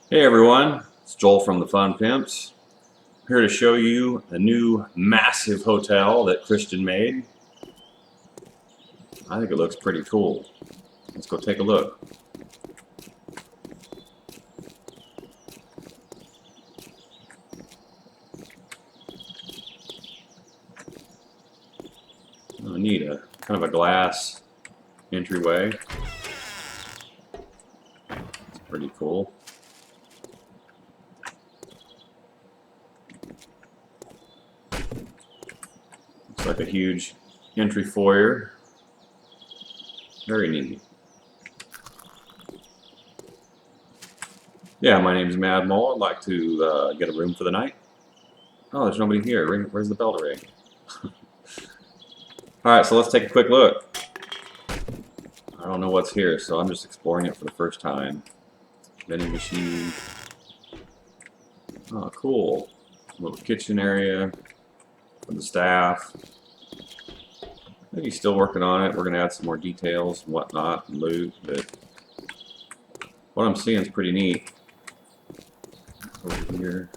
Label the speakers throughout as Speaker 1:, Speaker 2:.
Speaker 1: Hey everyone, it's Joel from the Fun Pimps. I'm here to show you a new massive hotel that Christian made. I think it looks pretty cool. Let's go take a look. Oh, neat, a kind of a glass entryway. It's pretty cool. Looks like a huge entry foyer. Very neat. Yeah, my name's Mad Mole. I'd like to get a room for the night. Oh, there's nobody here. Where's the bell to ring? Alright, so let's take a quick look. I don't know what's here, so I'm just exploring it for the first time. Vending machine. Oh, cool. Little kitchen area for the staff. Maybe still working on it. We're going to add some more details and whatnot and loot, but what I'm seeing is pretty neat. Over here.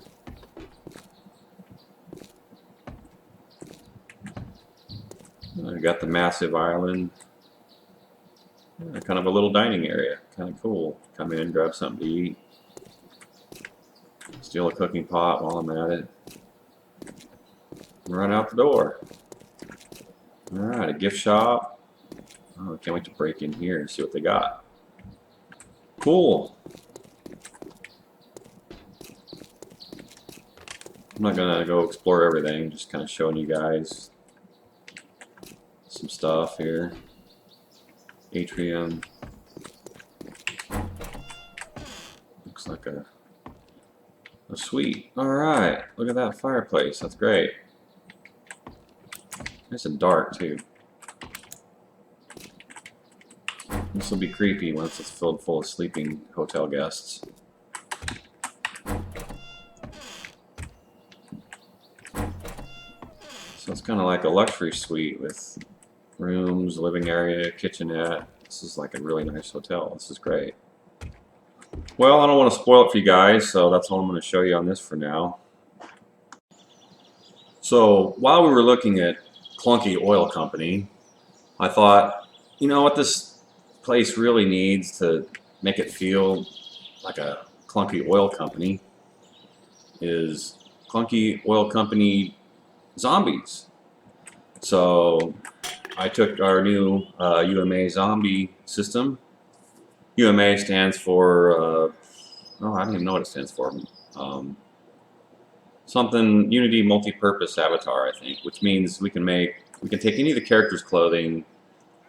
Speaker 1: I got the massive island. Kind of a little dining area. Kind of cool. Come in, grab something to eat. Steal a cooking pot while I'm at it. Run out the door. Alright, a gift shop. Oh, I can't wait to break in here and see what they got. Cool. I'm not gonna go explore everything, just kind of showing you guys some stuff here. Atrium. Looks like a suite. Alright, look at that fireplace. That's great. Nice and dark too. This will be creepy once it's filled full of sleeping hotel guests. So it's kind of like a luxury suite with rooms, living area, kitchenette. This is like a really nice hotel. This is great. Well, I don't want to spoil it for you guys, so that's all I'm going to show you on this for now. So while we were looking at Clunky Oil Company, I thought, you know what this place really needs to make it feel like a Clunky Oil Company is Clunky Oil Company zombies. So I took our new UMA zombie system. UMA stands for, oh, I don't even know what it stands for. Something Unity Multi-Purpose Avatar, I think, which means we can take any of the characters' clothing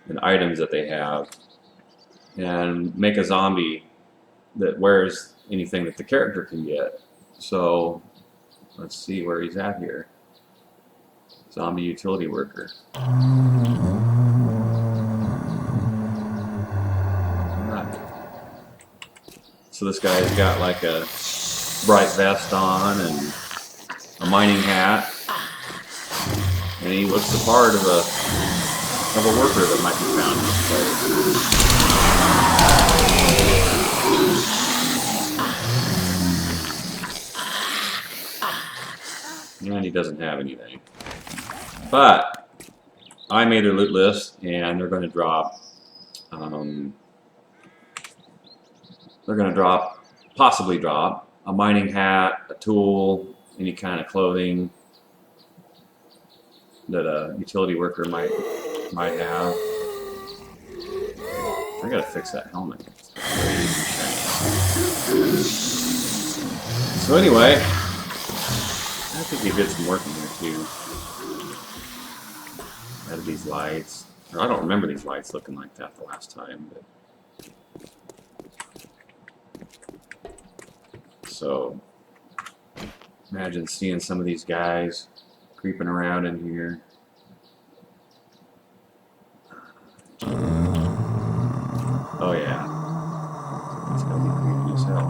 Speaker 1: and items that they have and make a zombie that wears anything that the character can get. So let's see where he's at here. Zombie utility worker. Alright. So this guy's got like a bright vest on and a mining hat, and he looks the part of a worker that might be found in this place. And he doesn't have anything. But I made a loot list, and they're going to drop. Possibly drop a mining hat, a tool, any kind of clothing that a utility worker might have. I gotta fix that helmet. So anyway, I think he did some work in here too. Added these lights. I don't remember these lights looking like that the last time, but so imagine seeing some of these guys creeping around in here. Oh yeah, it's gonna be creepy as hell.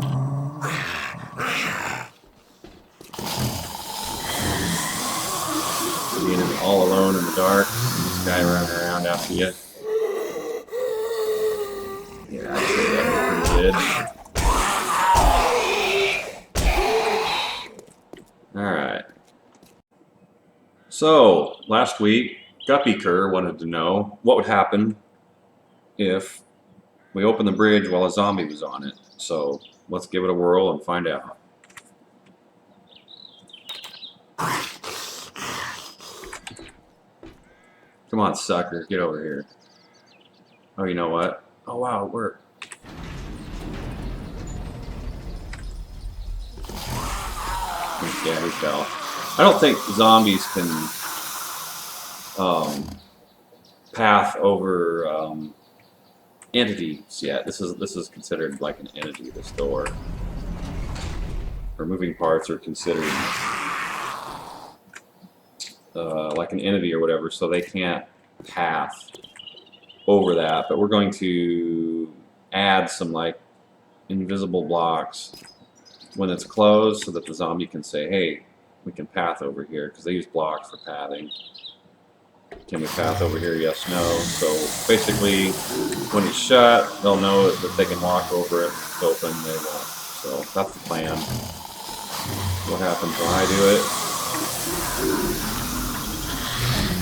Speaker 1: Being all alone in the dark, this guy running around after you. Yeah, I'd say that'd be pretty good. So, last week, Guppy Kerr wanted to know what would happen if we opened the bridge while a zombie was on it. So, let's give it a whirl and find out. Come on, sucker, get over here. Oh, you know what? Oh, wow, it worked. Yeah, he fell. I don't think zombies can path over entities yet. This is considered like an entity. This door, or moving parts are considered like an entity or whatever, so they can't path over that. But we're going to add some like invisible blocks when it's closed, so that the zombie can say, "Hey, we can path over here," because they use blocks for pathing. Can we path over here? Yes, no. So basically, when it's shut, they'll know that they can walk over it. If it's open, they won't. So that's the plan. What happens when I do it?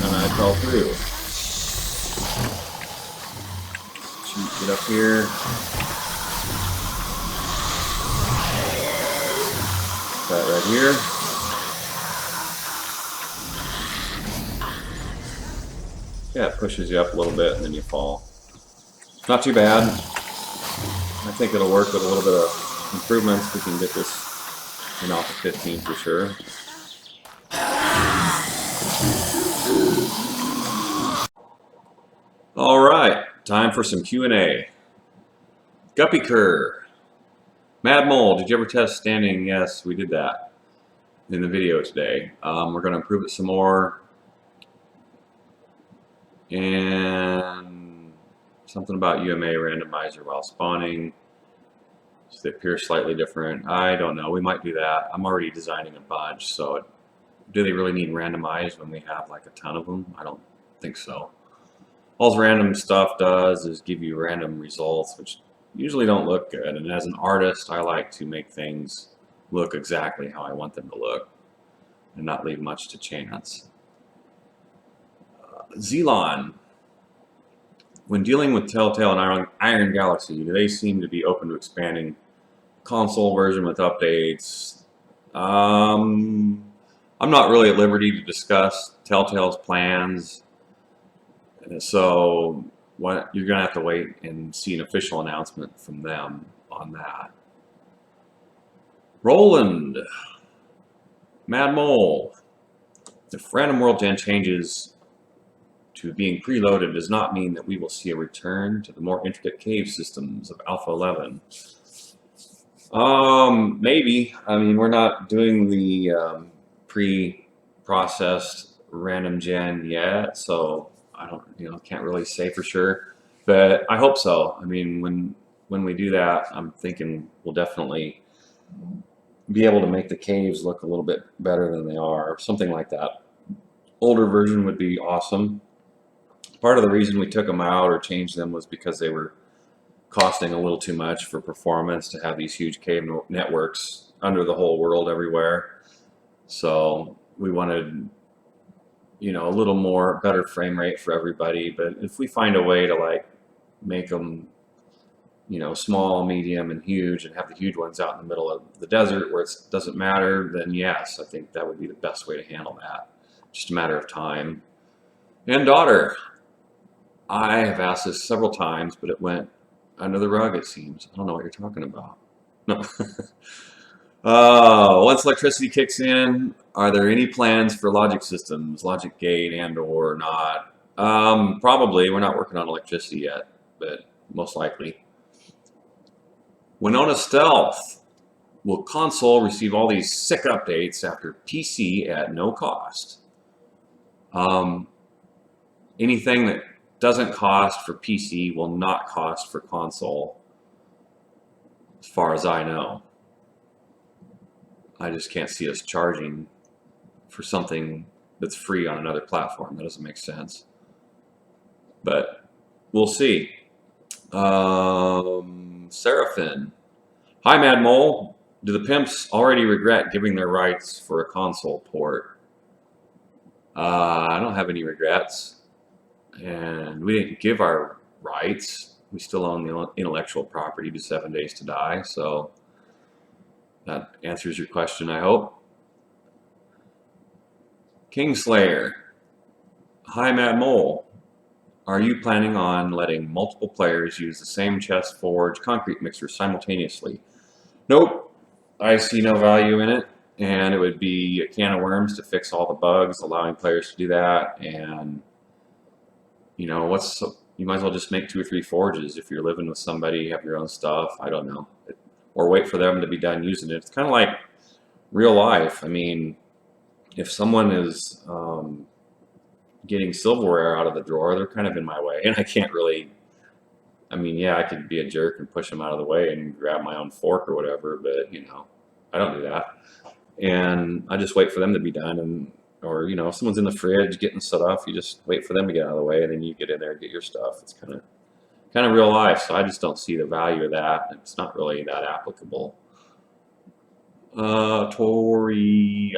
Speaker 1: And I fell through. Get up here. That right here. Yeah, it pushes you up a little bit and then you fall. Not too bad. I think it'll work with a little bit of improvements. We can get this in Alpha 15 for sure. All right, time for some Q&A. Guppy Kerr. Mad Mole, did you ever test standing? Yes, we did that in the video today. We're going to improve it some more. And something about UMA randomizer while spawning. So they appear slightly different. I don't know. We might do that. I'm already designing a bunch. So do they really need randomized when we have like a ton of them? I don't think so. All random stuff does is give you random results, which usually don't look good. And as an artist, I like to make things look exactly how I want them to look and not leave much to chance. Zelon. When dealing with Telltale and Iron Galaxy, do they seem to be open to expanding console version with updates? I'm not really at liberty to discuss Telltale's plans, so you're going to have to wait and see an official announcement from them on that. Roland, Mad Mole, if Random World Gen changes to being preloaded does not mean that we will see a return to the more intricate cave systems of Alpha 11. Maybe. I mean, we're not doing the pre-processed random gen yet, so I don't, can't really say for sure. But I hope so. I mean, when we do that, I'm thinking we'll definitely be able to make the caves look a little bit better than they are, something like that. Older version would be awesome. Part of the reason we took them out or changed them was because they were costing a little too much for performance to have these huge cave networks under the whole world everywhere. So we wanted, a little more better frame rate for everybody. But if we find a way to like make them, small, medium, and huge, and have the huge ones out in the middle of the desert where it doesn't matter, then yes, I think that would be the best way to handle that. Just a matter of time. And daughter. I have asked this several times, but it went under the rug, it seems. I don't know what you're talking about. No. Once electricity kicks in, are there any plans for logic systems, logic gate and or not? Probably. We're not working on electricity yet, but most likely. Winona Stealth. Will console receive all these sick updates after PC at no cost? Anything that doesn't cost for PC will not cost for console, as far as I know. I just can't see us charging for something that's free on another platform. That doesn't make sense. But we'll see. Seraphin. Hi, Mad Mole. Do the pimps already regret giving their rights for a console port? I don't have any regrets, and we didn't give our rights. We still own the intellectual property to 7 Days to Die, so that answers your question, I hope. Kingslayer. Hi, Mad Mole. Are you planning on letting multiple players use the same chest forge concrete mixer simultaneously? Nope. I see no value in it, and it would be a can of worms to fix all the bugs, allowing players to do that. And you know, you might as well just make 2 or 3 forges if you're living with somebody, you have your own stuff. I don't know, or wait for them to be done using it. It's kind of like real life. I mean, if someone is getting silverware out of the drawer, they're kind of in my way, and I can't really. I mean, yeah, I could be a jerk and push them out of the way and grab my own fork or whatever, but you know, I don't do that. And I just wait for them to be done, and or you know, if someone's in the fridge getting stuff, you just wait for them to get out of the way, and then you get in there and get your stuff. It's kind of real life, so I just don't see the value of that. It's not really that applicable. Toriala.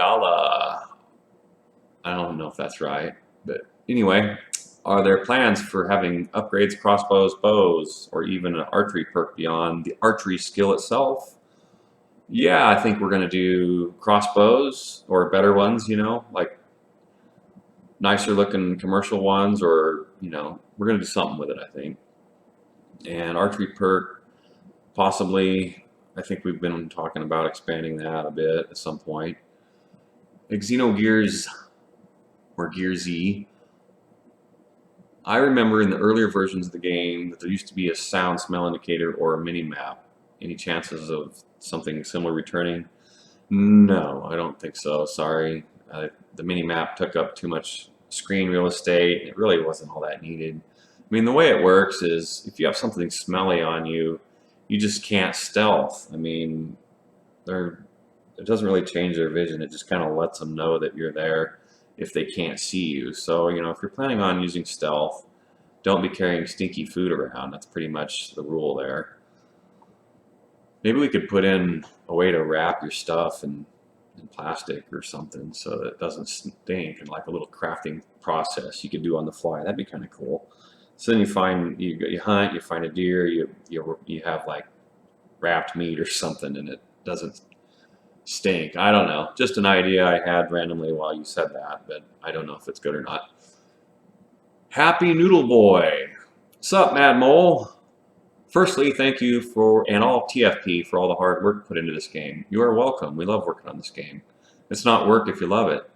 Speaker 1: I don't know if that's right, but anyway, are there plans for having upgrades, crossbows, bows, or even an archery perk beyond the archery skill itself? Yeah, I think we're going to do crossbows or better ones, you know, like nicer looking commercial ones, or, you know, we're going to do something with it, I think. And archery perk, possibly, I think we've been talking about expanding that a bit at some point. Xenogears, or Gear Z. I remember in the earlier versions of the game that there used to be a sound smell indicator or a mini map. Any chances of something similar returning? No, I don't think so. Sorry. The mini map took up too much screen real estate. It really wasn't all that needed. I mean, the way it works is if you have something smelly on you, you just can't stealth. I mean, it doesn't really change their vision. It just kind of lets them know that you're there if they can't see you. So, you know, if you're planning on using stealth, don't be carrying stinky food around. That's pretty much the rule there. Maybe we could put in a way to wrap your stuff in plastic or something so that it doesn't stink, and like a little crafting process you could do on the fly. That'd be kind of cool. So then you hunt, you find a deer, you have like wrapped meat or something, and it doesn't stink. I don't know. Just an idea I had randomly while you said that, but I don't know if it's good or not. Happy Noodle Boy. Sup, Mad Mole? Firstly, thank you and all TFP for all the hard work put into this game. You are welcome. We love working on this game. It's not work if you love it.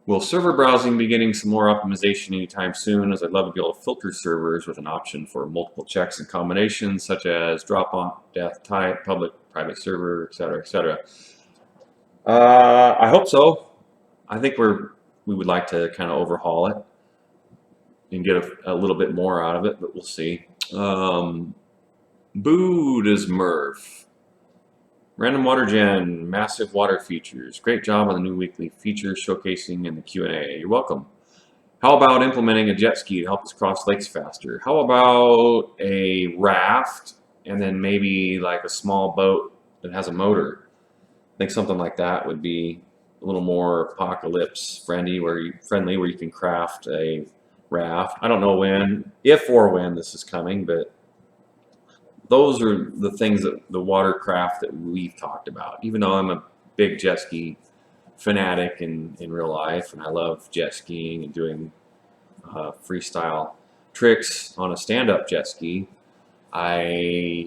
Speaker 1: Will server browsing be getting some more optimization anytime soon, as I'd love to be able to filter servers with an option for multiple checks and combinations, such as drop-off, death, type, public, private server, etc., etc. I hope so. I think we would like to kind of overhaul it and get a little bit more out of it, but we'll see. Booed is Murph. Random water gen, massive water features. Great job on the new weekly features showcasing in the Q&A. You're welcome. How about implementing a jet ski to help us cross lakes faster? How about a raft and then maybe like a small boat that has a motor? I think something like that would be a little more apocalypse friendly, where you can craft a raft. I don't know if or when this is coming, but those are the things that the watercraft that we've talked about. Even though I'm a big jet ski fanatic in real life, and I love jet skiing and doing freestyle tricks on a stand-up jet ski, I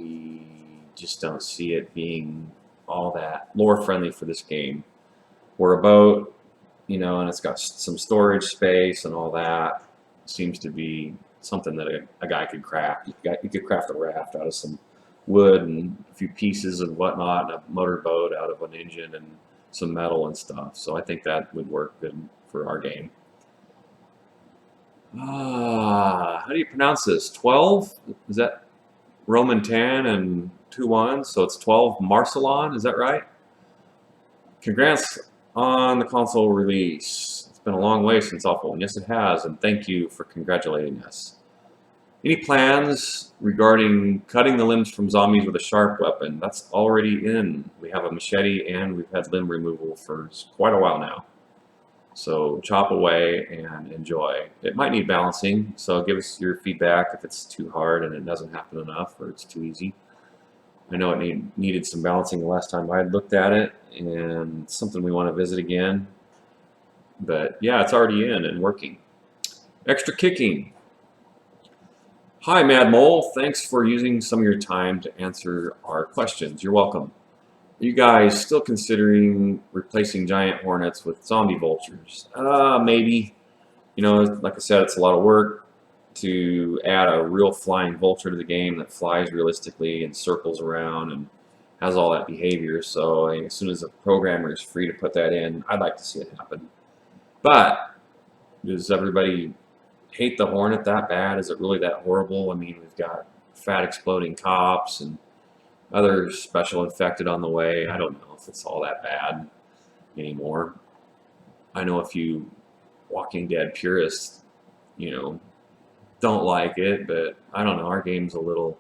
Speaker 1: just don't see it being all that lore friendly for this game. We're a boat, you know, and it's got some storage space and all that. Seems to be something that a guy could craft. You could craft a raft out of some wood and a few pieces and whatnot, and a motorboat out of an engine and some metal and stuff. So I think that would work good for our game. How do you pronounce this? 12? Is that Roman 10 and 2 1? So it's 12 Marcelon, is that right? Congrats on the console release. It's been a long way since Awful One. Yes, it has, and thank you for congratulating us. Any plans regarding cutting the limbs from zombies with a sharp weapon? That's already in. We have a machete and we've had limb removal for quite a while now. So chop away and enjoy. It might need balancing, so give us your feedback if it's too hard and it doesn't happen enough or it's too easy. I know it needed some balancing the last time I looked at it, and it's something we want to visit again. But yeah, it's already in and working. Extra kicking. Hi, Mad Mole. Thanks for using some of your time to answer our questions. You're welcome. Are you guys still considering replacing giant hornets with zombie vultures? Maybe. You know, like I said, it's a lot of work to add a real flying vulture to the game that flies realistically and circles around and has all that behavior. So as soon as the programmer is free to put that in, I'd like to see it happen. But does everybody hate the Hornet that bad? Is it really that horrible? I mean, we've got fat exploding cops and other special infected on the way. I don't know if it's all that bad anymore. I know a few Walking Dead purists, you know, don't like it, but I don't know. Our game's a little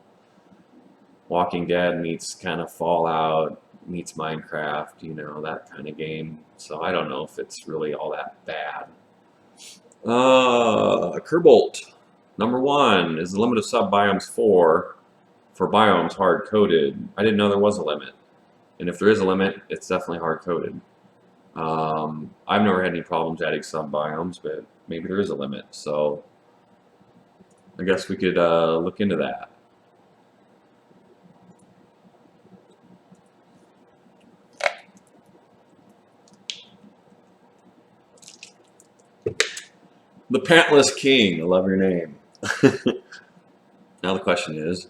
Speaker 1: Walking Dead meets kind of Fallout meets Minecraft, you know, that kind of game. So I don't know if it's really all that bad. Kerbolt, number 1, is the limit of sub-biomes 4 for biomes hard-coded? I didn't know there was a limit. And if there is a limit, it's definitely hard-coded. I've never had any problems adding sub-biomes, but maybe there is a limit. So I guess we could look into that. The Pantless King. I love your name. Now the question is,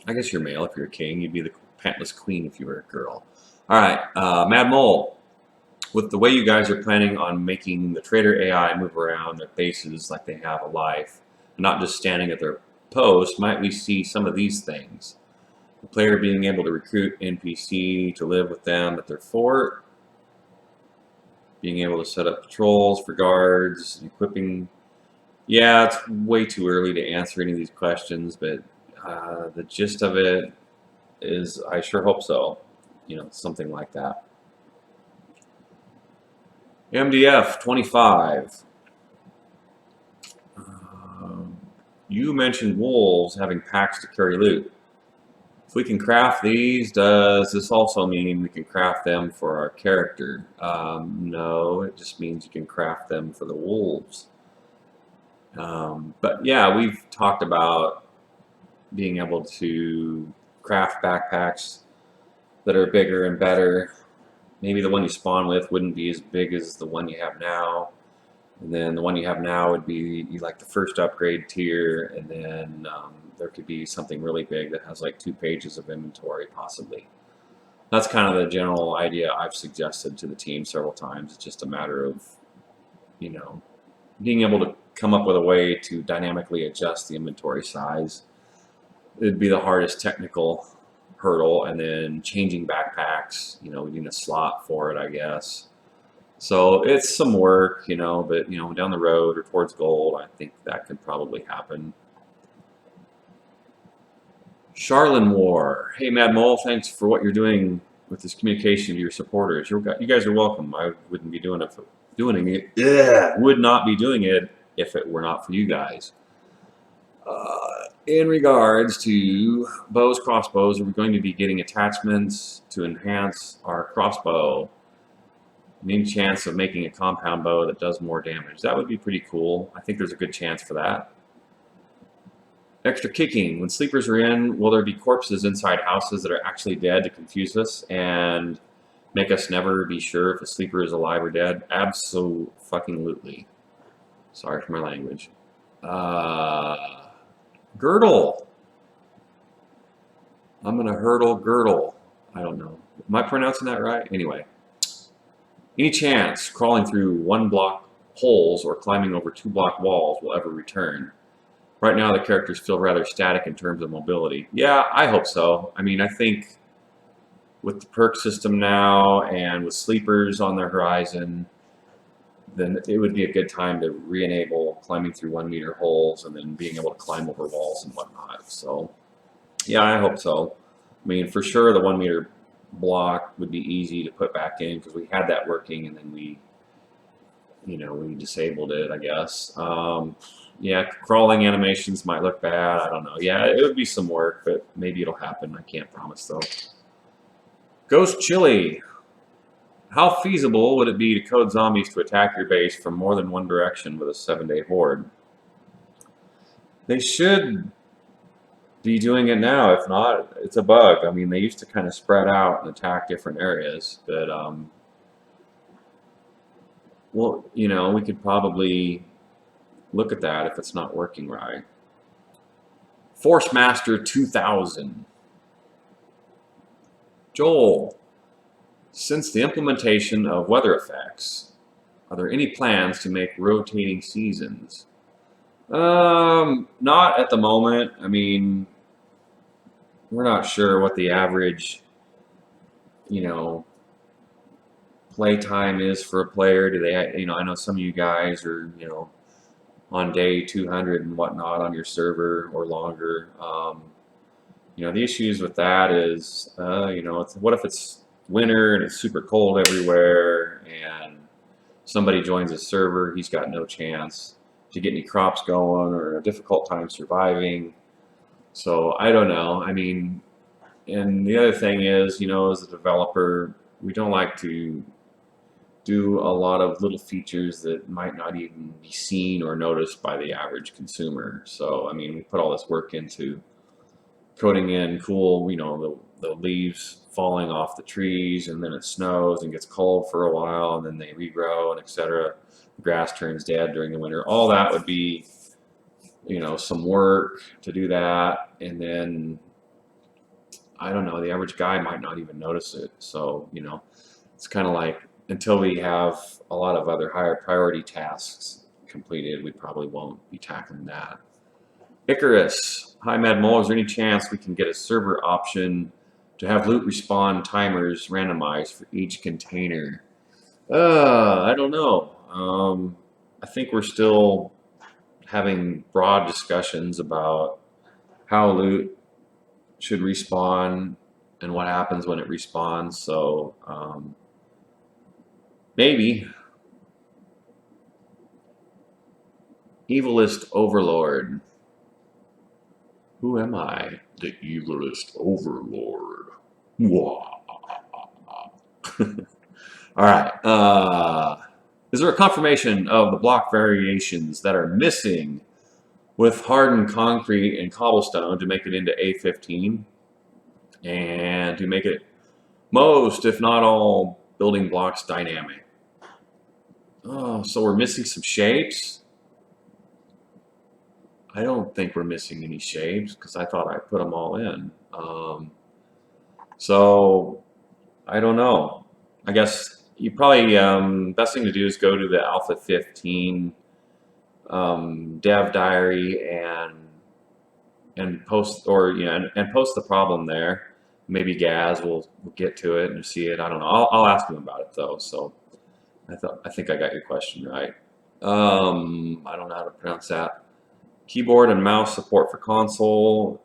Speaker 1: I guess you're male if you're a king. You'd be the Pantless Queen if you were a girl. All right, Mad Mole. With the way you guys are planning on making the trader AI move around their bases like they have a life, not just standing at their post, might we see some of these things? The player being able to recruit NPC to live with them at their fort, being able to set up patrols for guards, equipping. Yeah, it's way too early to answer any of these questions, but the gist of it is I sure hope so. You know, something like that. MDF 25. You mentioned wolves having packs to carry loot. If we can craft these, does this also mean we can craft them for our character? No, it just means you can craft them for the wolves. But yeah, we've talked about being able to craft backpacks that are bigger and better. Maybe the one you spawn with wouldn't be as big as the one you have now. And then the one you have now would be like the first upgrade tier, and then there could be something really big that has like 2 pages of inventory, possibly. That's kind of the general idea I've suggested to the team several times. It's just a matter of, you know, being able to come up with a way to dynamically adjust the inventory size. It'd be the hardest technical hurdle, and then changing backpacks, you know, we need a slot for it, I guess. So it's some work, you know, but, you know, down the road or towards gold, I think that could probably happen. Charlin War. Hey, Mad Mole, thanks for what you're doing with this communication to your supporters. You guys are welcome. I wouldn't be doing it. Yeah, would not be doing it if it were not for you guys. In regards to bows, crossbows, are we going to be getting attachments to enhance our crossbow? Any chance of making a compound bow that does more damage? That would be pretty cool. I think there's a good chance for that. Extra kicking. When sleepers are in, will there be corpses inside houses that are actually dead to confuse us and make us never be sure if a sleeper is alive or dead? Absolutely. Sorry for my language. Girdle. I'm gonna hurdle girdle. I don't know. Am I pronouncing that right? Anyway. Any chance crawling through 1-block holes or climbing over 2-block walls will ever return? Right now, the characters feel rather static in terms of mobility. Yeah, I hope so. I mean, I think with the perk system now and with sleepers on the horizon, then it would be a good time to re-enable climbing through 1-meter holes and then being able to climb over walls and whatnot. So, yeah, I hope so. I mean, for sure, the 1-meter block would be easy to put back in because we had that working, and then we we disabled it, I guess. Yeah, crawling animations might look bad. I don't know. Yeah, it would be some work, but maybe it'll happen. I can't promise, though. Ghost Chili. How feasible would it be to code zombies to attack your base from more than one direction with a 7-day horde? They should be doing it now. If not, it's a bug. I mean, they used to kind of spread out and attack different areas, but well, we could probably look at that if it's not working right. Force Master 2000. Joel, since the implementation of weather effects, are there any plans to make rotating seasons? Not at the moment. I mean, we're not sure what the average, play time is for a player. Do they, I know some of you guys are, on day 200 and whatnot on your server or longer. The issues with that is, what if it's winter and it's super cold everywhere and somebody joins a server, he's got no chance to get any crops going or a difficult time surviving. So I don't know. I mean, and the other thing is, as a developer, we don't like to do a lot of little features that might not even be seen or noticed by the average consumer. So, I mean, we put all this work into coding in cool, the leaves falling off the trees, and then it snows and gets cold for a while, and then they regrow, and etc. The grass turns dead during the winter. All that would be, some work to do that, and then I don't know, the average guy might not even notice it. So, it's kind of like until we have a lot of other higher priority tasks completed, we probably won't be tackling that. Icarus. Hi, Mad Mole. Is there any chance we can get a server option to have loot respawn timers randomized for each container? I don't know. I think we're still having broad discussions about how loot should respawn and what happens when it respawns. So maybe. Evilist Overlord. Who am I? The evilest overlord. All right. Is there a confirmation of the block variations that are missing with hardened concrete and cobblestone to make it into A15 and to make it most, if not all, building blocks dynamic? Oh, so we're missing some shapes? I don't think we're missing any shapes because I thought I put them all in. So I don't know. I guess you probably best thing to do is go to the Alpha 15 dev diary and post and post the problem there. Maybe Gaz will get to it and see it. I don't know. I'll ask him about it though. So I think I got your question right. I don't know how to pronounce that. Keyboard and mouse support for console.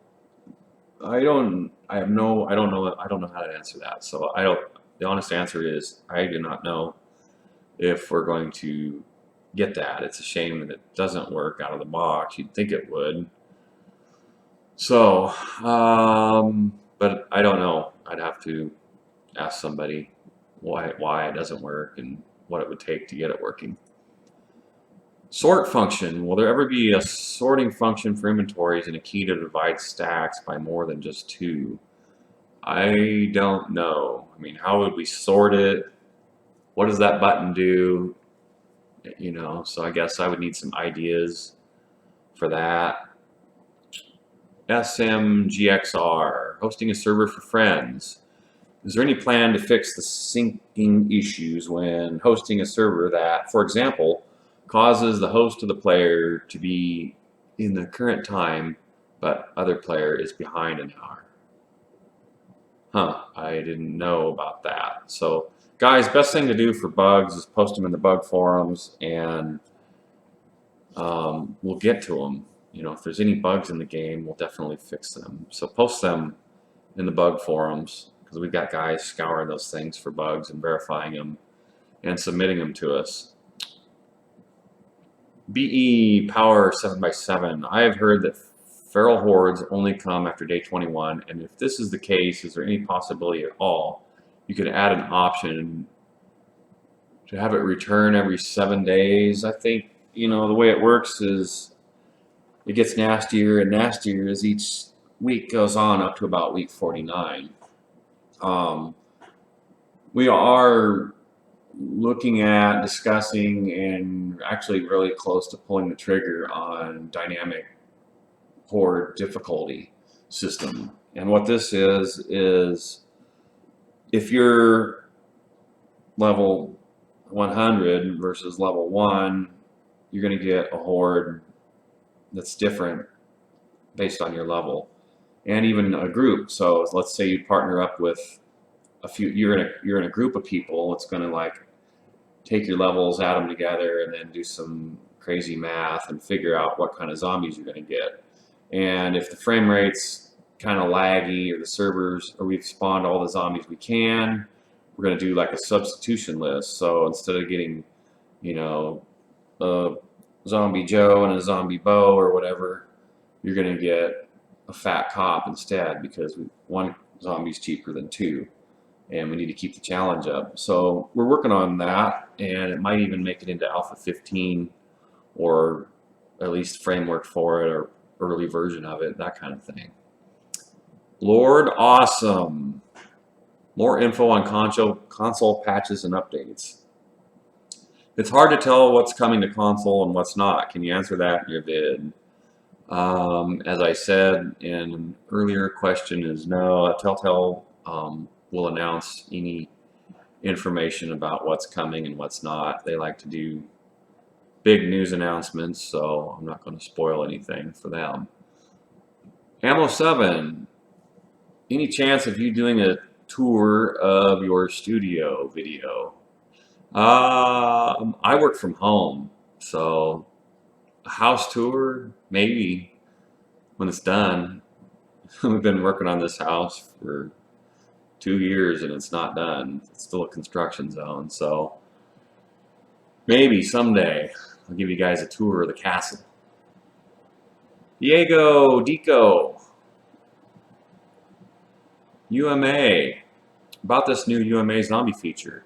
Speaker 1: I don't know how to answer that. So the honest answer is I do not know if we're going to get that. It's a shame that it doesn't work out of the box. You'd think it would. So, but I don't know. I'd have to ask somebody why it doesn't work and what it would take to get it working. Sort function. Will there ever be a sorting function for inventories and a key to divide stacks by more than just 2? I don't know. I mean, how would we sort it? What does that button do? So I guess I would need some ideas for that. SMGXR, hosting a server for friends. Is there any plan to fix the syncing issues when hosting a server that, for example, causes the host of the player to be in the current time, but other player is behind an hour? I didn't know about that. So, guys, best thing to do for bugs is post them in the bug forums, and we'll get to them. If there's any bugs in the game, we'll definitely fix them. So post them in the bug forums because we've got guys scouring those things for bugs and verifying them and submitting them to us. BE Power 7x7. I have heard that feral hordes only come after day 21, and if this is the case, is there any possibility at all you could add an option to have it return every 7 days? I think, the way it works is it gets nastier and nastier as each week goes on up to about week 49. We are looking at discussing and actually really close to pulling the trigger on dynamic horde difficulty system. And what this is if you're level 100 versus level 1, you're going to get a horde that's different based on your level, and even a group. So let's say you partner up with a few, you're in a group of people. It's going to like take your levels, add them together, and then do some crazy math and figure out what kind of zombies you're going to get. And if the frame rate's kind of laggy, or the servers, or we've spawned all the zombies we can, we're going to do like a substitution list. So instead of getting, a zombie Joe and a zombie Bo or whatever, you're going to get a fat cop instead, because one zombie's cheaper than two, and we need to keep the challenge up. So we're working on that, and it might even make it into Alpha 15, or at least framework for it, or early version of it, that kind of thing. Lord Awesome. More info on console patches and updates. It's hard to tell what's coming to console and what's not. Can you answer that in your vid? As I said in an earlier question, is no. Telltale will announce any information about what's coming and what's not. They like to do big news announcements, so I'm not going to spoil anything for them. Ammo 7, any chance of you doing a tour of your studio video? I work from home, so a house tour, maybe, when it's done. We've been working on this house for 2 years and it's not done. It's still a construction zone, so maybe someday I'll give you guys a tour of the castle. Diego Dico, UMA, about this new UMA zombie feature.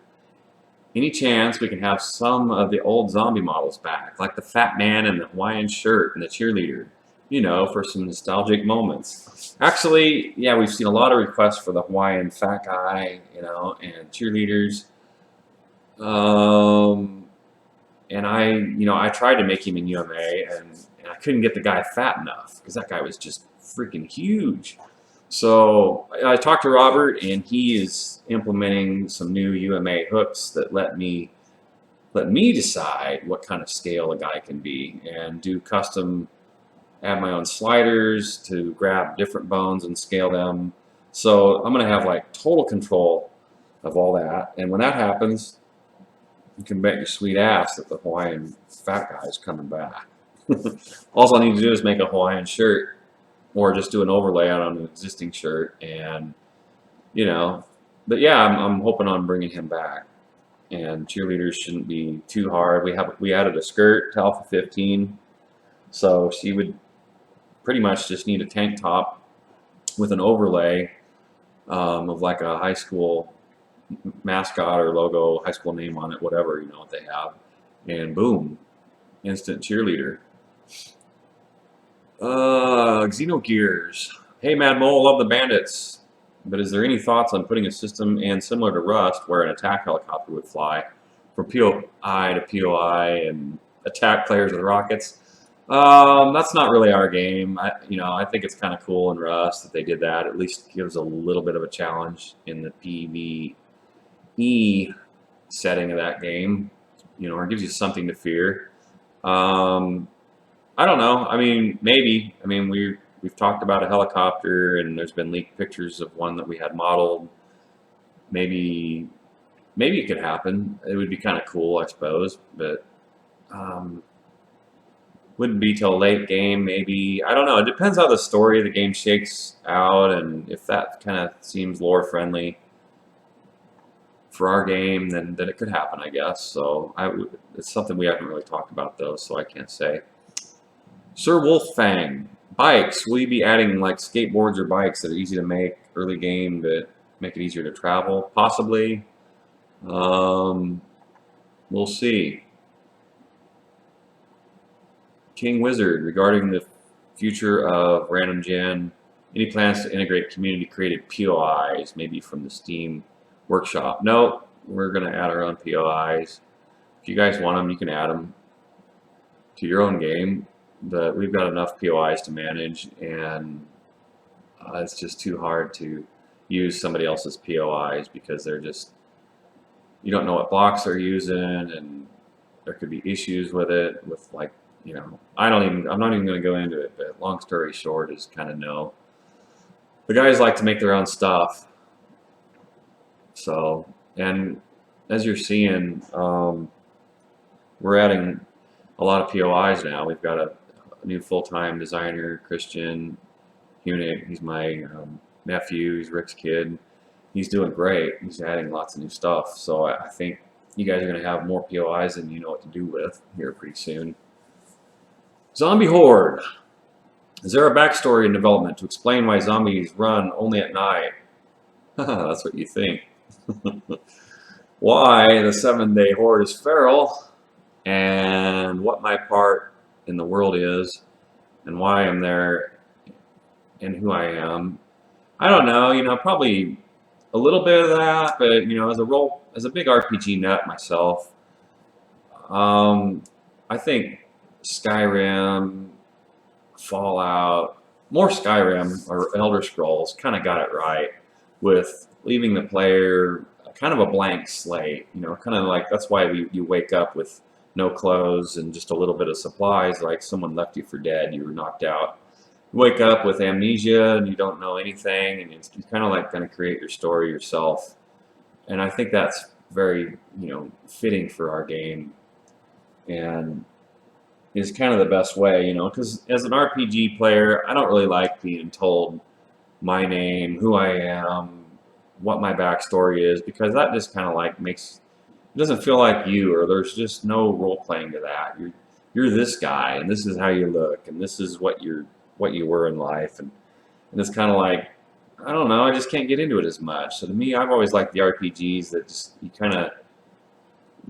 Speaker 1: Any chance we can have some of the old zombie models back, like the fat man and the Hawaiian shirt and the cheerleader, for some nostalgic moments? Actually, yeah, we've seen a lot of requests for the Hawaiian fat guy, and cheerleaders. And I tried to make him in UMA, and I couldn't get the guy fat enough, because that guy was just freaking huge. So I talked to Robert, and he is implementing some new UMA hooks that let me decide what kind of scale a guy can be, and do custom, add my own sliders to grab different bones and scale them. So I'm going to have like total control of all that, and when that happens, you can bet your sweet ass that the Hawaiian fat guy is coming back. All I need to do is make a Hawaiian shirt, or just do an overlay on an existing shirt, and but yeah, I'm hoping on bringing him back. And cheerleaders shouldn't be too hard. We added a skirt to Alpha 15, so she would pretty much just need a tank top with an overlay of like a high school mascot or logo, high school name on it, whatever, what they have, and boom, instant cheerleader. Xenogears. Hey, Mad Mole, love the bandits. But is there any thoughts on putting a system and similar to Rust where an attack helicopter would fly from POI to POI and attack players with rockets? That's not really our game. I think it's kind of cool in Rust that they did that. At least gives a little bit of a challenge in the PvE setting of that game, or it gives you something to fear. I don't know. Maybe. We've talked about a helicopter, and there's been leaked pictures of one that we had modeled. Maybe it could happen. It would be kind of cool, I suppose, but wouldn't be till late game, maybe. I don't know. It depends how the story of the game shakes out, and if that kind of seems lore friendly. for our game, then it could happen, I guess. So it's something we haven't really talked about though, so I can't say. Sir Wolfang, bikes. Will you be adding like skateboards or bikes that are easy to make early game that make it easier to travel? Possibly. We'll see. King Wizard, regarding the future of Random Gen, any plans to integrate community-created POIs, maybe from the Steam workshop? No, we're going to add our own POIs. If you guys want them, you can add them to your own game, but we've got enough POIs to manage, and it's just too hard to use somebody else's POIs because they're just, you don't know what blocks they're using, and there could be issues with it, with like, you know, I'm not even going to go into it, but long story short is kind of no. The guys like to make their own stuff. So, and as you're seeing, we're adding a lot of POIs now. We've got a new full-time designer, Christian Huenink. He's my nephew. He's Rick's kid. He's doing great. He's adding lots of new stuff. So I think you guys are going to have more POIs than you know what to do with here pretty soon. Zombie Horde. Is there a backstory in development to explain why zombies run only at night? That's what you think. Why the 7-day horde is feral, and what my part in the world is, and why I'm there, and who I am. I don't know, you know, probably a little bit of that, but you know, as a big RPG nut myself, I think Skyrim, Fallout, more Skyrim or Elder Scrolls kind of got it right with leaving the player kind of a blank slate, you know, kind of like that's why you wake up with no clothes and just a little bit of supplies, like someone left you for dead, you were knocked out. You wake up with amnesia and you don't know anything, and you're kind of like going to create your story yourself. And I think that's very, you know, fitting for our game, and is kind of the best way, you know, because as an RPG player, I don't really like being told my name, who I am, what my backstory is, because that just kind of like makes it doesn't feel like you, or there's just no role playing to that. You're this guy, and this is how you look, and this is what you were in life, and it's kind of like, I don't know, I just can't get into it as much. So to me, I've always liked the RPGs that just you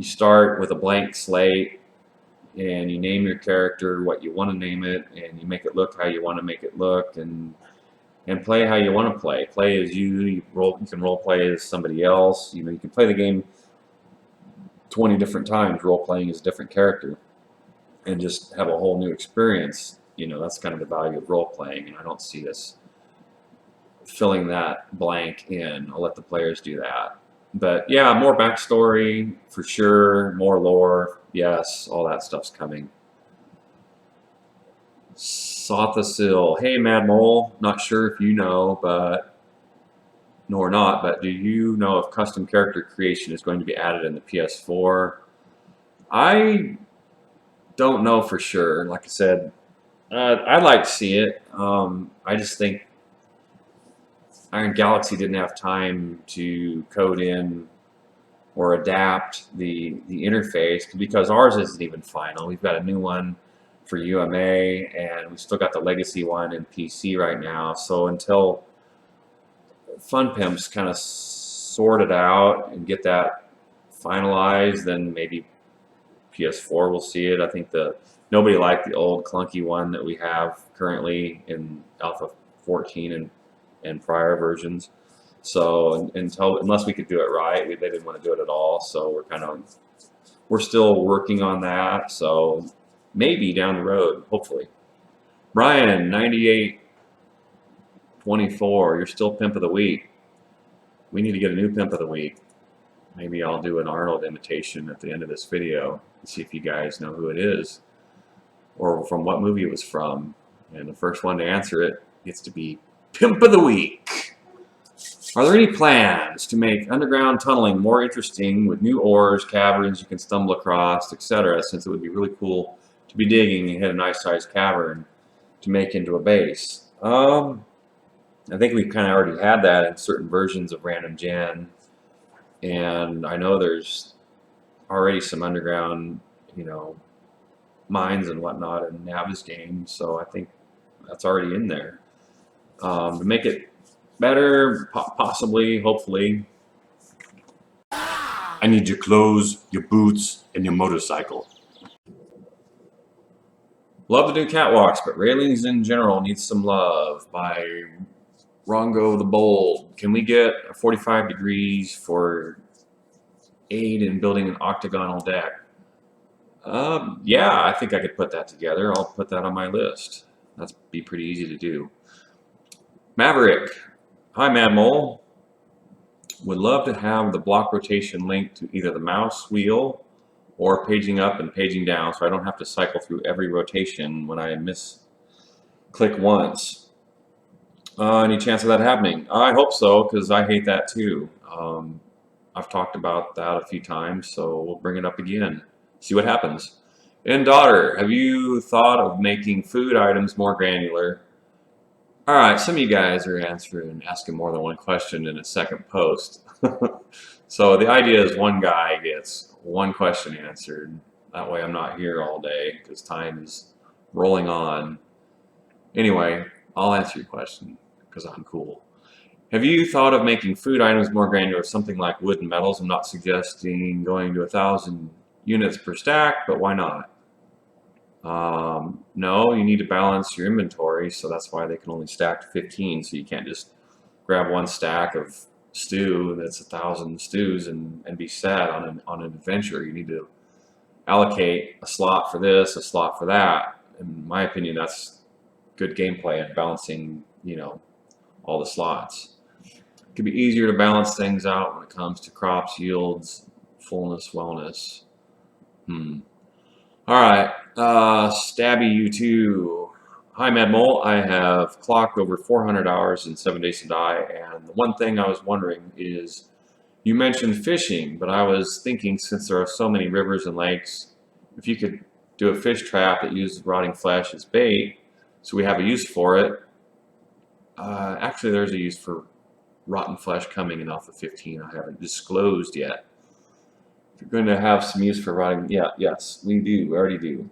Speaker 1: start with a blank slate, and you name your character what you want to name it, and you make it look how you want to make it look, and play how you want to play. Play as you can role play as somebody else. You know, you can play the game 20 different times, role playing as a different character, and just have a whole new experience. You know, that's kind of the value of role playing, and I don't see us filling that blank in. I'll let the players do that. But yeah, more backstory for sure, more lore, yes, all that stuff's coming. Sothasil, hey Mad Mole, not sure if you know, but nor not, but do you know if custom character creation is going to be added in the PS4? I don't know for sure. Like I said, I'd like to see it. I just think Iron Galaxy didn't have time to code in or adapt the interface, because ours isn't even final. We've got a new one for UMA, and we still got the legacy one in PC right now. So until Fun Pimps kind of sort it out and get that finalized, then maybe PS4 will see it. I think nobody liked the old clunky one that we have currently in Alpha 14 and prior versions. So unless we could do it right, they didn't want to do it at all. So we're still working on that. So maybe down the road, hopefully. Brian, 9824, you're still Pimp of the Week. We need to get a new Pimp of the Week. Maybe I'll do an Arnold imitation at the end of this video and see if you guys know who it is or from what movie it was from. And the first one to answer it gets to be Pimp of the Week. Are there any plans to make underground tunneling more interesting with new ores, caverns you can stumble across, etc., since it would be really cool to be digging and hit a nice sized cavern to make into a base? I think we've kind of already had that in certain versions of Random Gen, and I know there's already some underground, mines and whatnot in Navis game, so I think that's already in there. To make it better, possibly, hopefully. I need your clothes, your boots, and your motorcycle. Love the new catwalks, but railings in general need some love. By Rongo the Bold. Can we get 45 degrees for aid in building an octagonal deck? Yeah, I think I could put that together. I'll put that on my list. That'd be pretty easy to do. Maverick. Hi, Mad Mole. Would love to have the block rotation linked to either the mouse wheel or paging up and paging down, so I don't have to cycle through every rotation when I click once. Any chance of that happening? I hope so, because I hate that too. I've talked about that a few times, so we'll bring it up again. See what happens. And daughter, have you thought of making food items more granular? All right, some of you guys are asking more than one question in a second post. So the idea is one guy gets one question answered. That way I'm not here all day because time is rolling on. Anyway, I'll answer your question because I'm cool. Have you thought of making food items more granular, something like wood and metals? I'm not suggesting going to 1,000 units per stack, but why not? No, you need to balance your inventory, so that's why they can only stack to 15, so you can't just grab one stack of stew that's 1,000 stews and be set on an adventure. You need to allocate a slot for this, a slot for that. In my opinion, that's good gameplay at balancing, all the slots. It can be easier to balance things out when it comes to crops, yields, fullness, wellness. All right, Stabby you too. Hi, Mad Mole. I have clocked over 400 hours in 7 Days to Die, and the one thing I was wondering is, you mentioned fishing, but I was thinking since there are so many rivers and lakes, if you could do a fish trap that uses rotting flesh as bait, so we have a use for it. Actually, there's a use for rotten flesh coming in Alpha 15 I haven't disclosed yet. If you're going to have some use for rotting, yes, we do. We already do.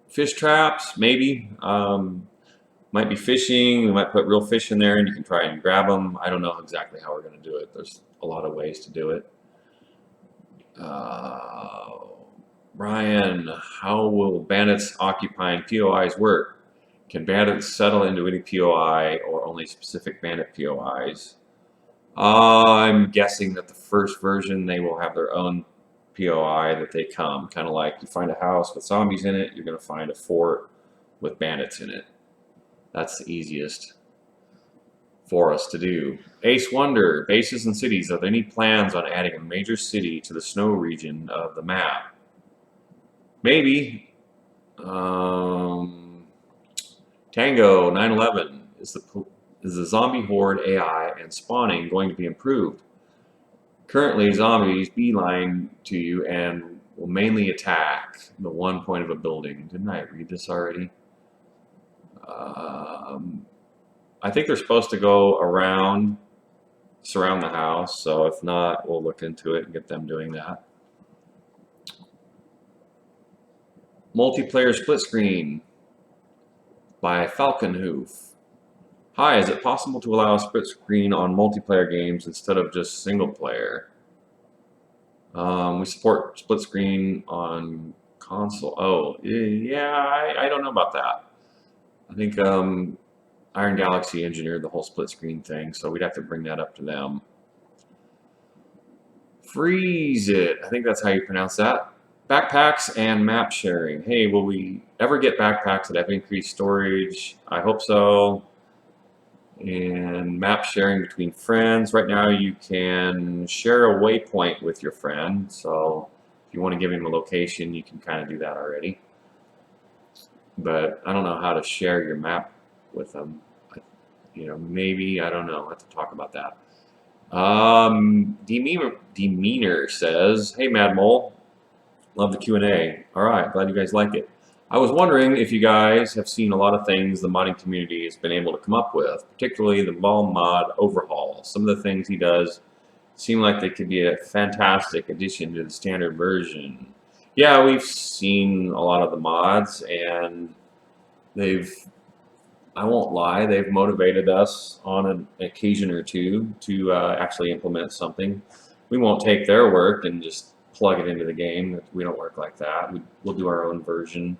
Speaker 1: Fish traps, maybe. Might be fishing. We might put real fish in there, and you can try and grab them. I don't know exactly how we're going to do it. There's a lot of ways to do it. Brian, how will bandits occupying POIs work? Can bandits settle into any POI or only specific bandit POIs? I'm guessing that the first version they will have their own POI that they come. Kind of like you find a house with zombies in it, you're going to find a fort with bandits in it. That's the easiest for us to do. Ace Wonder, bases and cities. Are there any plans on adding a major city to the snow region of the map? Maybe. Tango 911, is the zombie horde AI and spawning going to be improved? Currently, zombies beeline to you and will mainly attack the one point of a building. Didn't I read this already? I think they're supposed to go around, surround the house, so if not, we'll look into it and get them doing that. Multiplayer split screen by Falcon Hoof. Hi, is it possible to allow a split screen on multiplayer games instead of just single player? We support split screen on console. Oh, yeah, I don't know about that. I think Iron Galaxy engineered the whole split screen thing, so we'd have to bring that up to them. Freeze it. I think that's how you pronounce that. Backpacks and map sharing. Hey, will we ever get backpacks that have increased storage? I hope so. And map sharing between friends. Right now you can share a waypoint with your friend. So if you want to give him a location, you can kind of do that already. But I don't know how to share your map with them. Maybe, I don't know. I'll have to talk about that. Demeanor says, hey, Mad Mole. Love the Q&A. All right, glad you guys like it. I was wondering if you guys have seen a lot of things the modding community has been able to come up with, particularly the ball mod overhaul. Some of the things he does seem like they could be a fantastic addition to the standard version. Yeah, we've seen a lot of the mods, and they've, I won't lie, they've motivated us on an occasion or two to actually implement something. We won't take their work and just plug it into the game. We don't work like that. We'll do our own version,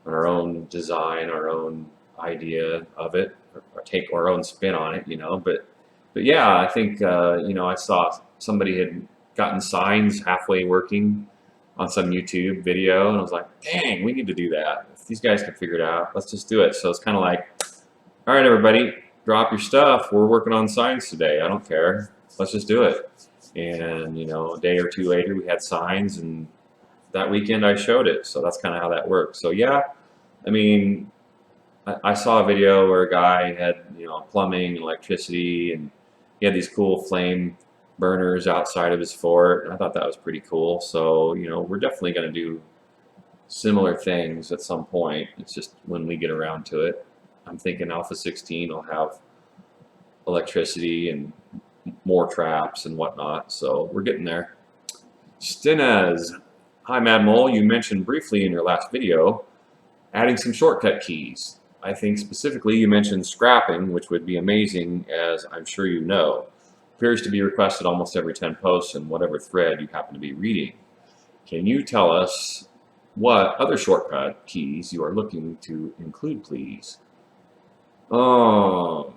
Speaker 1: our own design, our own idea of it, or take our own spin on it, you know. But yeah, I think you know, I saw somebody had gotten signs halfway working on some YouTube video, and I was like, dang, we need to do that. If these guys can figure it out, let's just do it. So it's kind of like, all right, everybody, drop your stuff. We're working on signs today. I don't care. Let's just do it. And, you know, a day or two later, we had signs, and that weekend I showed it. So that's kind of how that works. So, yeah, I mean, I saw a video where a guy had, you know, plumbing and electricity, and he had these cool flame burners outside of his fort. And I thought that was pretty cool. So, you know, we're definitely going to do similar things at some point. It's just when we get around to it. I'm thinking Alpha 16 will have electricity and more traps and whatnot, so we're getting there. Stinez, hi Mad Mole, you mentioned briefly in your last video adding some shortcut keys. I think specifically you mentioned scrapping, which would be amazing, as I'm sure you know. Appears to be requested almost every 10 posts in whatever thread you happen to be reading. Can you tell us what other shortcut keys you are looking to include, please? Oh,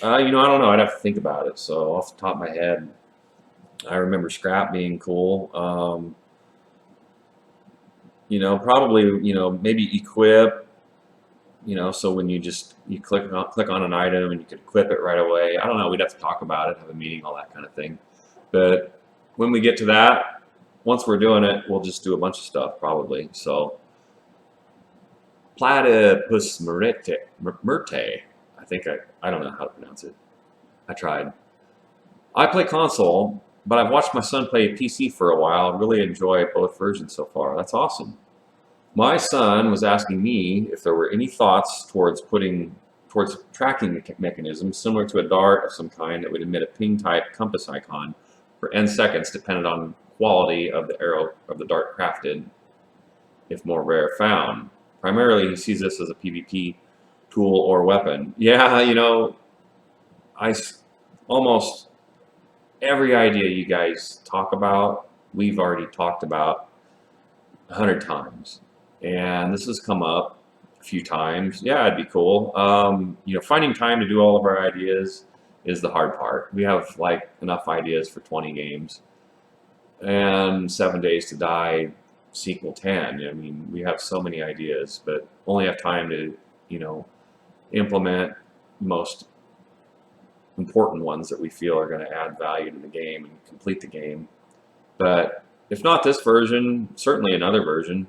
Speaker 1: you know, I don't know. I'd have to think about it. So off the top of my head, I remember scrap being cool. You know, probably, you know, maybe equip. You know, so when you click on an item and you could equip it right away. I don't know. We'd have to talk about it, have a meeting, all that kind of thing. But when we get to that, once we're doing it, we'll just do a bunch of stuff probably. So platypus myrte. I think I don't know how to pronounce it. I tried. I play console, but I've watched my son play PC for a while. Really enjoy both versions so far. That's awesome. My son was asking me if there were any thoughts towards tracking mechanisms similar to a dart of some kind that would emit a ping type compass icon for n seconds, dependent on quality of the arrow of the dart crafted, if more rare found. Primarily, he sees this as a PvP tool or weapon. Yeah, you know, almost every idea you guys talk about, we've already talked about 100 times, and this has come up a few times. Yeah, it'd be cool. You know, finding time to do all of our ideas is the hard part. We have like enough ideas for 20 games, and 7 Days to Die sequel 10. I mean, we have so many ideas, but only have time to, you know, implement most important ones that we feel are going to add value to the game and complete the game. But if not this version, certainly another version.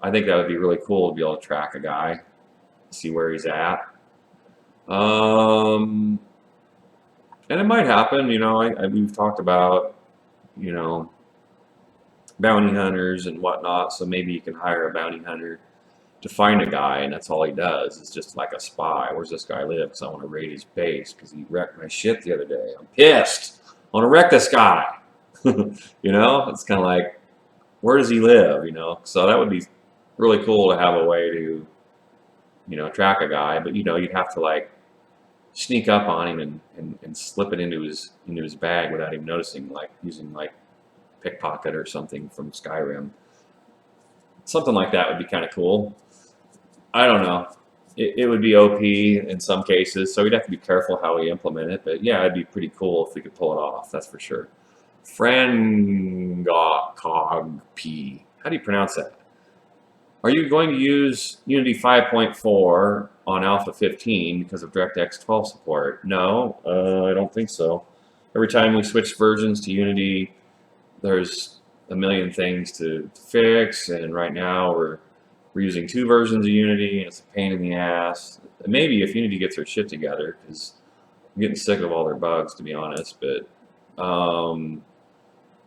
Speaker 1: I think that would be really cool to be able to track a guy, see where he's at. And it might happen, you know, we've talked about, you know, bounty hunters and whatnot, so maybe you can hire a bounty hunter to find a guy, and that's all he does. It's just like a spy. Where's this guy live? Because I want to raid his base because he wrecked my shit the other day. I'm pissed. I want to wreck this guy. You know, it's kind of like, where does he live? You know, so that would be really cool to have a way to, you know, track a guy. But you know, you'd have to like sneak up on him and slip it into his bag without him noticing, like using like pickpocket or something from Skyrim. Something like that would be kind of cool. I don't know. It would be OP in some cases, so we'd have to be careful how we implement it. But yeah, it'd be pretty cool if we could pull it off. That's for sure. Frangocog P. How do you pronounce that? Are you going to use Unity 5.4 on Alpha 15 because of DirectX 12 support? No, I don't think so. Every time we switch versions to Unity, there's a million things to fix, and right now we're using 2 versions of Unity, and it's a pain in the ass. Maybe if Unity gets their shit together, because I'm getting sick of all their bugs, to be honest. But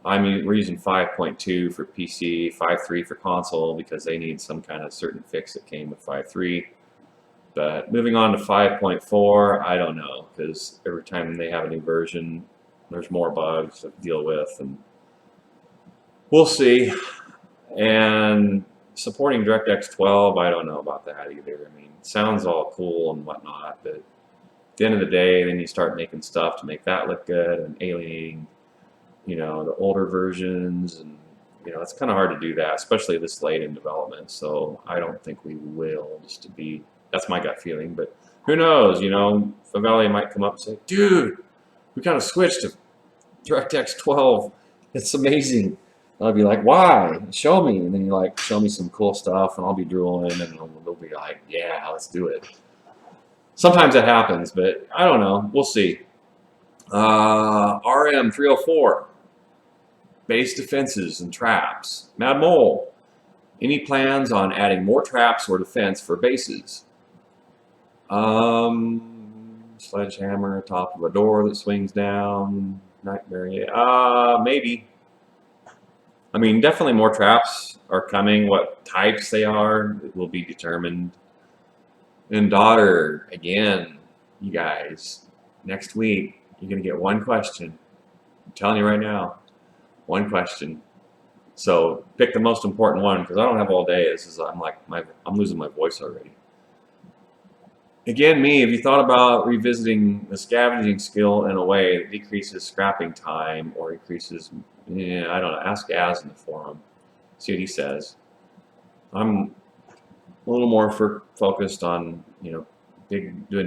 Speaker 1: I mean, we're using 5.2 for PC, 5.3 for console, because they need some kind of certain fix that came with 5.3. But moving on to 5.4, I don't know, because every time they have a new version, there's more bugs to deal with, and we'll see. And supporting DirectX 12, I don't know about that either. I mean, it sounds all cool and whatnot, but at the end of the day, then you start making stuff to make that look good and alienating, the older versions, and it's kind of hard to do that, especially this late in development. So I don't think we will. That's my gut feeling, but who knows? Faveli might come up and say, "Dude, we kind of switched to DirectX 12. It's amazing." I'll be like, "Why? Show me." And then you show me some cool stuff, and I'll be drooling, and they'll be like, "Yeah, let's do it." Sometimes it happens, but I don't know. We'll see. RM 304, base defenses and traps. Mad Mole, any plans on adding more traps or defense for bases? Sledgehammer atop of a door that swings down. Nightmare. Maybe. I mean, definitely more traps are coming. What types they are will be determined. And daughter, again, you guys, next week, you're going to get one question. I'm telling you right now, one question. So pick the most important one, because I don't have all day. I'm losing my voice already. Again, have you thought about revisiting the scavenging skill in a way that decreases scrapping time or increases, I don't know, ask Az in the forum, see what he says. I'm a little more focused on, doing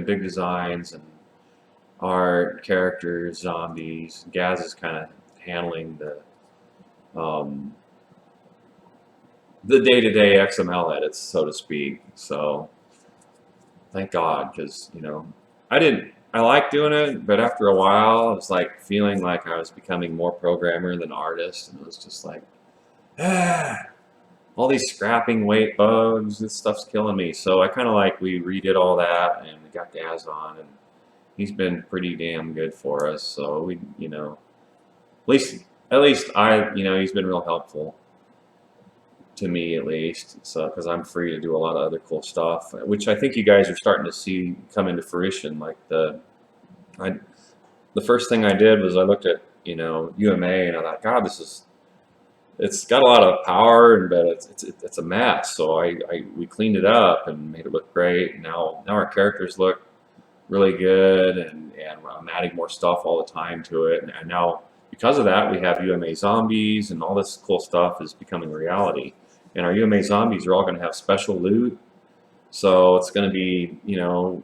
Speaker 1: big designs and art, characters, zombies. Gaz is kind of handling the day-to-day XML edits, so to speak. So thank God, because I like doing it, but after a while, I was feeling like I was becoming more programmer than artist, and it was just like, all these scrapping weight bugs, this stuff's killing me. So I kind of we redid all that, and we got Gaz on, and he's been pretty damn good for us. So we, at least he's been real helpful to me, at least. So because I'm free to do a lot of other cool stuff, which I think you guys are starting to see come into fruition. The first thing I did was I looked at UMA, and I thought, God, it's got a lot of power, but it's a mess. So we cleaned it up and made it look great. Now our characters look really good, and I'm adding more stuff all the time to it. And now because of that, we have UMA zombies, and all this cool stuff is becoming a reality. And our UMA zombies are all going to have special loot. So it's going to be,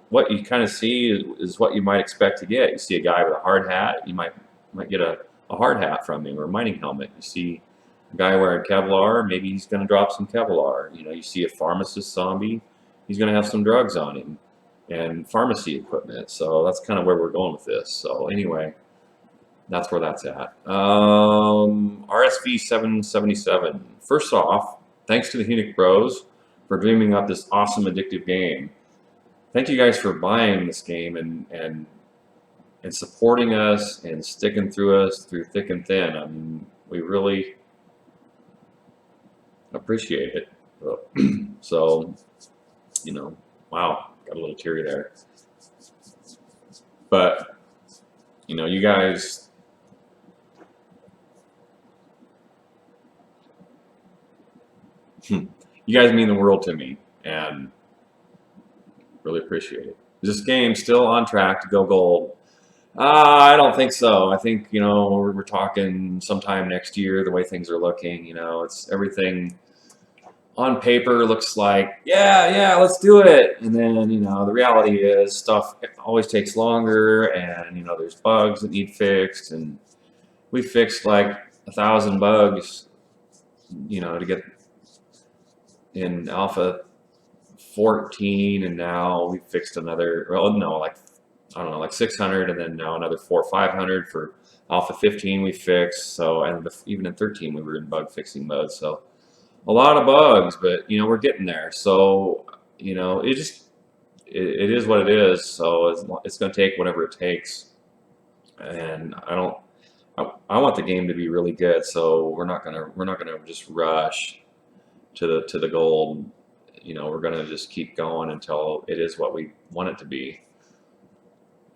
Speaker 1: what you kind of see is what you might expect to get. You see a guy with a hard hat, you might get a hard hat from him, or a mining helmet. You see a guy wearing Kevlar, maybe he's going to drop some Kevlar. You see a pharmacist zombie, he's going to have some drugs on him and pharmacy equipment. So that's kind of where we're going with this. So anyway, that's where that's at. RSV 777. First off, thanks to the Huenink Bros for dreaming up this awesome addictive game. Thank you guys for buying this game and supporting us and sticking through us through thick and thin. I mean, we really appreciate it. So, wow, got a little teary there. But, you guys, you guys mean the world to me, and really appreciate it. Is this game still on track to go gold? I don't think so. I think, we're talking sometime next year, the way things are looking. It's everything on paper looks like, yeah, let's do it. And then, the reality is stuff always takes longer, and, there's bugs that need fixed. And we fixed 1,000 bugs, to get in alpha 14, and now we fixed another, well, no, I don't know, 600, and then now another 400 or 500 for alpha 15 we fixed. So, and even in 13 we were in bug fixing mode. So a lot of bugs, but we're getting there. So it is what it is. So it's going to take whatever it takes, and I want the game to be really good. So we're not gonna just rush to the gold. We're gonna just keep going until it is what we want it to be.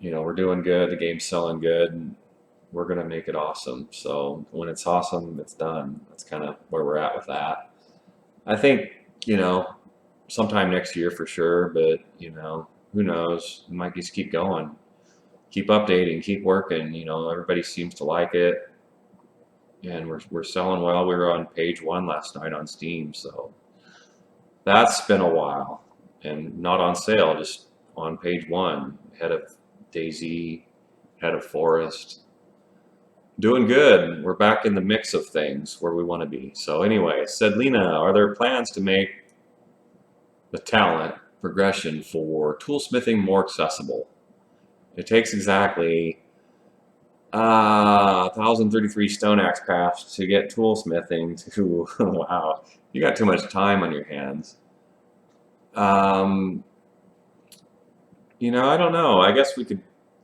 Speaker 1: We're doing good. The game's selling good. And we're gonna make it awesome. So when it's awesome, it's done. That's kind of where we're at with that. I think, you know, sometime next year for sure, but you know, who knows? We might just keep going, keep updating, keep working. You know, everybody seems to like it, and we're selling well. We were on page 1 last night on Steam, so that's been a while, and not on sale, just on page 1, head of Daisy, head of Forest. Doing good. We're back in the mix of things where we want to be. So anyway, said Lena, are there plans to make the talent progression for toolsmithing more accessible? It takes exactly 1,033 stone axe crafts to get toolsmithing to wow, you got too much time on your hands. You know, I don't know. I guess we could,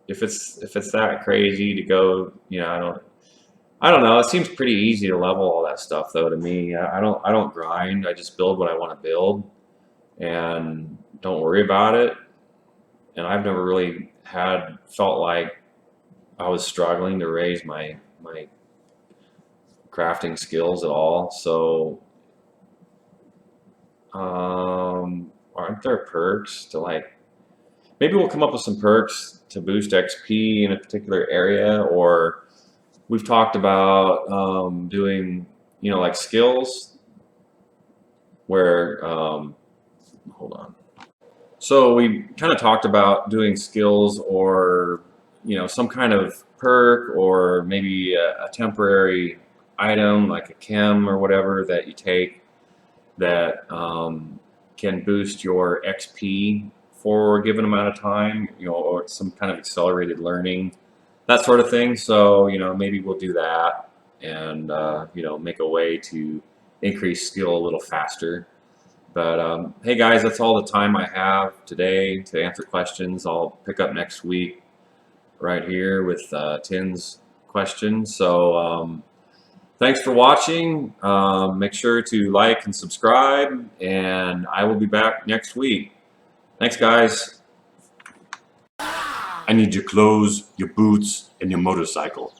Speaker 1: if it's that crazy to go, you know, I don't know. It seems pretty easy to level all that stuff though to me. I don't grind. I just build what I want to build and don't worry about it. And I've never really felt like I was struggling to raise my crafting skills at all. So aren't there perks to like, maybe we'll come up with some perks to boost XP in a particular area, or we've talked about doing, you know, like skills where, hold on. So we kind of talked about doing skills or, you know, some kind of perk or maybe a temporary item like a chem or whatever that you take that can boost your XP for a given amount of time, you know, or some kind of accelerated learning, that sort of thing. So, you know, maybe we'll do that and, you know, make a way to increase skill a little faster. But hey guys, that's all the time I have today to answer questions. I'll pick up next week right here with Tin's questions. So thanks for watching. Make sure to like and subscribe, and I will be back next week. Thanks guys. I need your clothes, your boots, and your motorcycle.